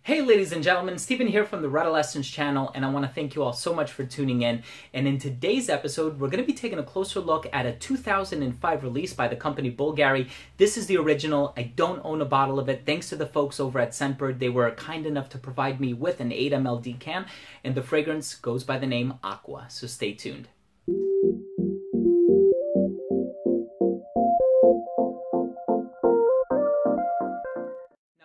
Hey ladies and gentlemen, Stephen here from the Red Lessons channel, and I want to thank you all so much for tuning in. And in today's episode, we're going to be taking a closer look at a 2005 release by the company Bvlgari. This is the original. I don't own a bottle of it. Thanks to the folks over at Scentbird, they were kind enough to provide me with an 8 ml decan, and the fragrance goes by the name Aqua, so stay tuned.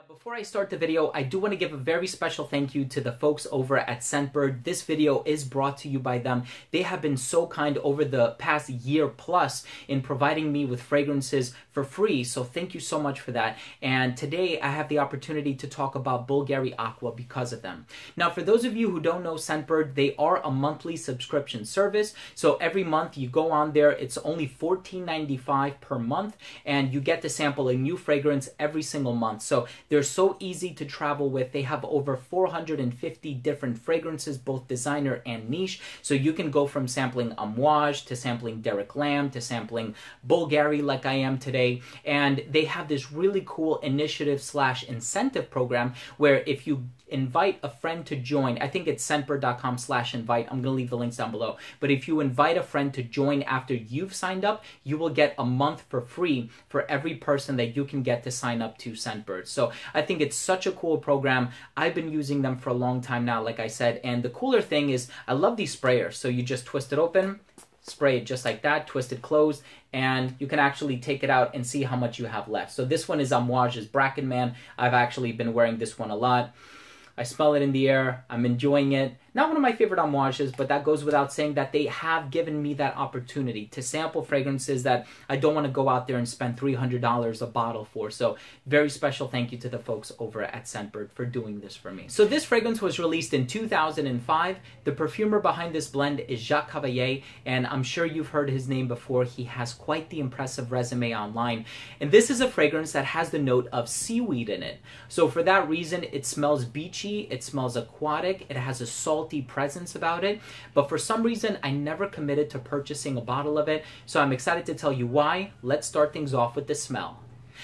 Before I start the video, I do want to give a very special thank you to the folks over at Scentbird. This video is brought to you by them. They have been so kind over the past year plus in providing me with fragrances for free, so thank you so much for that. And today I have the opportunity to talk about Bvlgari Aqva because of them. Now, for those of you who don't know Scentbird, they are a monthly subscription service. So every month you go on there, it's only $14.95 per month, and you get to sample a new fragrance every single month. So they're so easy to travel with. They have over 450 different fragrances, both designer and niche. So you can go from sampling Amouage to sampling Derek Lam to sampling Bvlgari like I am today. And they have this really cool initiative / incentive program where if you invite a friend to join, I think it's scentbird.com/invite. I'm going to leave the links down below. But if you invite a friend to join after you've signed up, you will get a month for free for every person that you can get to sign up to Scentbird. So I think it's such a cool program. I've been using them for a long time now, like I said. And the cooler thing is I love these sprayers. So you just twist it open, spray it just like that, twist it closed, and you can actually take it out and see how much you have left. So this one is Amouage's Bracken Man. I've actually been wearing this one a lot. I smell it in the air. I'm enjoying it. Not one of my favorite Amouages, but that goes without saying that they have given me that opportunity to sample fragrances that I don't want to go out there and spend $300 a bottle for. So very special thank you to the folks over at Scentbird for doing this for me. So this fragrance was released in 2005. The perfumer behind this blend is Jacques Cavalier, and I'm sure you've heard his name before. He has quite the impressive resume online. And this is a fragrance that has the note of seaweed in it. So for that reason, it smells beachy, it smells aquatic, it has a salty presence about it, but for some reason I never committed to purchasing a bottle of it, so I'm excited to tell you why. Let's start things off with the smell.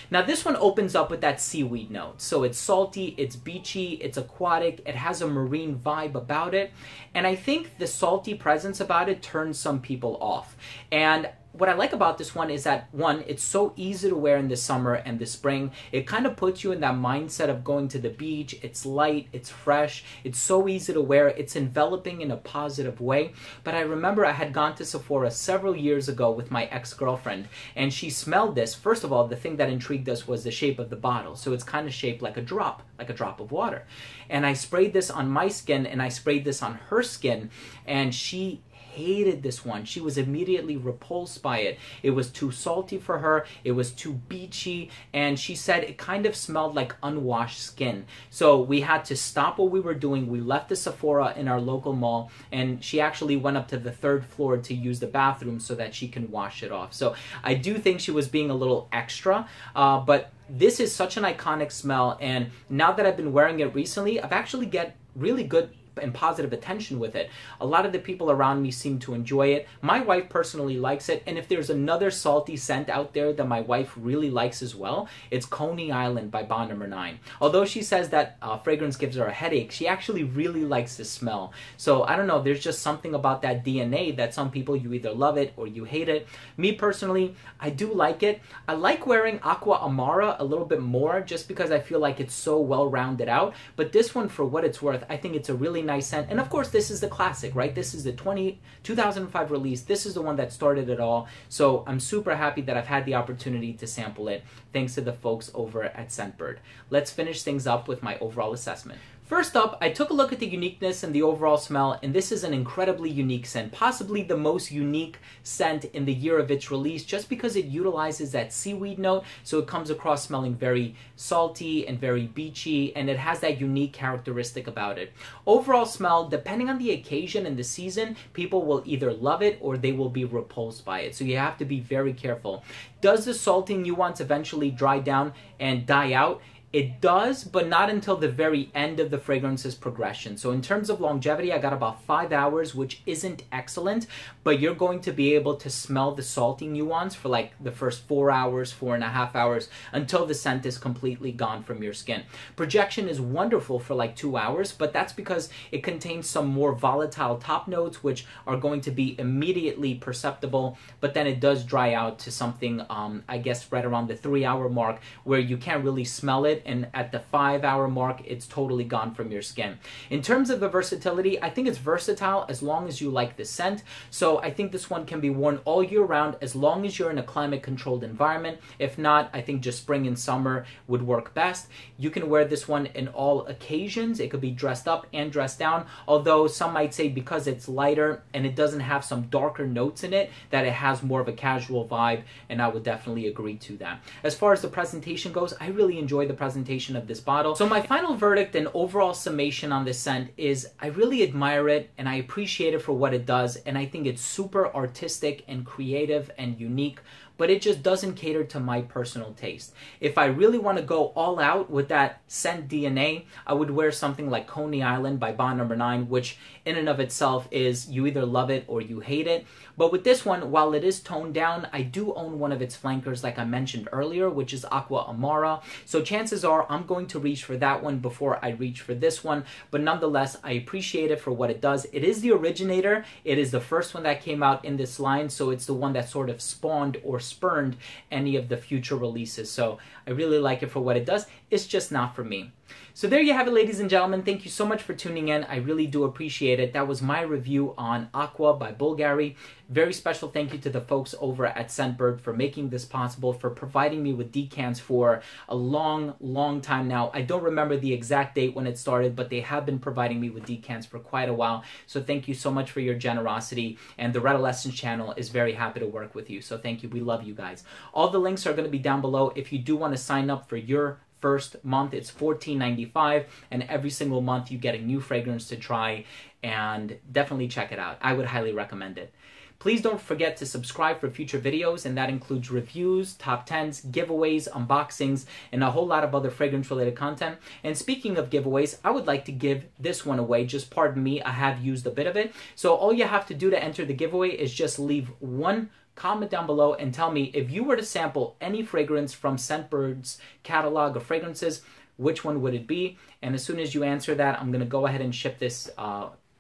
Now this one opens up with that seaweed note. So it's salty, it's beachy, it's aquatic, it has a marine vibe about it, and I think the salty presence about it turns some people off. And what I like about this one is that, one, it's so easy to wear in the summer and the spring. It kind of puts you in that mindset of going to the beach. It's light, it's fresh, it's so easy to wear. It's enveloping in a positive way. But I remember I had gone to Sephora several years ago with my ex-girlfriend, and she smelled this. First of all, the thing that intrigued us was the shape of the bottle. So it's kind of shaped like a drop of water. And I sprayed this on my skin, and I sprayed this on her skin, and she hated this one. She was immediately repulsed by it. It was too salty for her. It was too beachy, and she said it kind of smelled like unwashed skin. So we had to stop what we were doing. We left the Sephora in our local mall, and she actually went up to the 3rd floor to use the bathroom so that she can wash it off. So I do think she was being a little extra, but this is such an iconic smell, and now that I've been wearing it recently, I've actually get really good and positive attention with it. A lot of the people around me seem to enjoy it. My wife personally likes it, and if there's another salty scent out there that my wife really likes as well, it's Coney Island by Bond No. 9. Although she says that fragrance gives her a headache, she actually really likes the smell. So I don't know, there's just something about that DNA that some people, you either love it or you hate it. Me personally, I do like it. I like wearing Aqua Amara a little bit more just because I feel like it's so well rounded out, but this one, for what it's worth, I think it's a really nice scent. And of course, this is the classic, right? This is the 2005 release. This is the one that started it all. So I'm super happy that I've had the opportunity to sample it, thanks to the folks over at Scentbird. Let's finish things up with my overall assessment. First up, I took a look at the uniqueness and the overall smell, and this is an incredibly unique scent, possibly the most unique scent in the year of its release, just because it utilizes that seaweed note, so it comes across smelling very salty and very beachy, and it has that unique characteristic about it. Overall smell, depending on the occasion and the season, people will either love it or they will be repulsed by it, so you have to be very careful. Does the salty nuance eventually dry down and die out? It does, but not until the very end of the fragrance's progression. So in terms of longevity, I got about 5 hours, which isn't excellent, but you're going to be able to smell the salty nuance for like the first 4 hours, 4.5 hours, until the scent is completely gone from your skin. Projection is wonderful for like 2 hours, but that's because it contains some more volatile top notes, which are going to be immediately perceptible, but then it does dry out to something, I guess, right around the 3-hour mark, where you can't really smell it, and at the 5-hour mark, it's totally gone from your skin. In terms of the versatility, I think it's versatile as long as you like the scent. So I think this one can be worn all year round as long as you're in a climate-controlled environment. If not, I think just spring and summer would work best. You can wear this one in all occasions. It could be dressed up and dressed down, although some might say because it's lighter and it doesn't have some darker notes in it, that it has more of a casual vibe, and I would definitely agree to that. As far as the presentation goes, I really enjoy the presentation of this bottle. So my final verdict and overall summation on this scent is I really admire it and I appreciate it for what it does, and I think it's super artistic and creative and unique, but it just doesn't cater to my personal taste. If I really want to go all out with that scent DNA, I would wear something like Coney Island by Bond No. 9, which in and of itself is you either love it or you hate it. But with this one, while it is toned down, I do own one of its flankers like I mentioned earlier, which is Aqua Amara. So chances are I'm going to reach for that one before I reach for this one. But nonetheless, I appreciate it for what it does. It is the originator. It is the first one that came out in this line. So it's the one that sort of spawned or spurned any of the future releases. So I really like it for what it does. It's just not for me. So there you have it, ladies and gentlemen. Thank you so much for tuning in. I really do appreciate it. That was my review on Aqua by Bvlgari. Very special thank you to the folks over at Scentbird for making this possible, for providing me with decants for a long time now. I don't remember the exact date when it started, but they have been providing me with decants for quite a while. So thank you so much for your generosity, and the Redolescence channel is very happy to work with you. So thank you. We love you guys. All the links are going to be down below. If you do want to sign up for your first month, it's $14.95, and every single month you get a new fragrance to try, and definitely check it out. I would highly recommend it. Please don't forget to subscribe for future videos, and that includes reviews, top 10s, giveaways, unboxings, and a whole lot of other fragrance-related content. And speaking of giveaways, I would like to give this one away. Just pardon me, I have used a bit of it. So all you have to do to enter the giveaway is just leave one comment down below and tell me if you were to sample any fragrance from Scentbird's catalog of fragrances, which one would it be? And as soon as you answer that, I'm going to go ahead and ship this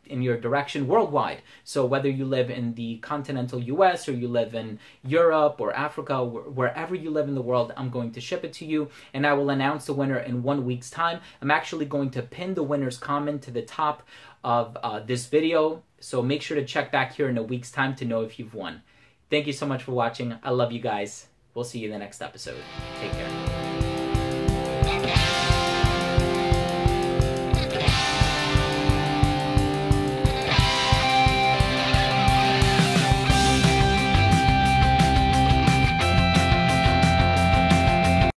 in your direction worldwide. So whether you live in the continental US or you live in Europe or Africa, wherever you live in the world, I'm going to ship it to you, and I will announce the winner in 1 week's time. I'm actually going to pin the winner's comment to the top of this video, so make sure to check back here in a week's time to know if you've won. Thank you so much for watching. I love you guys. We'll see you in the next episode. Take care.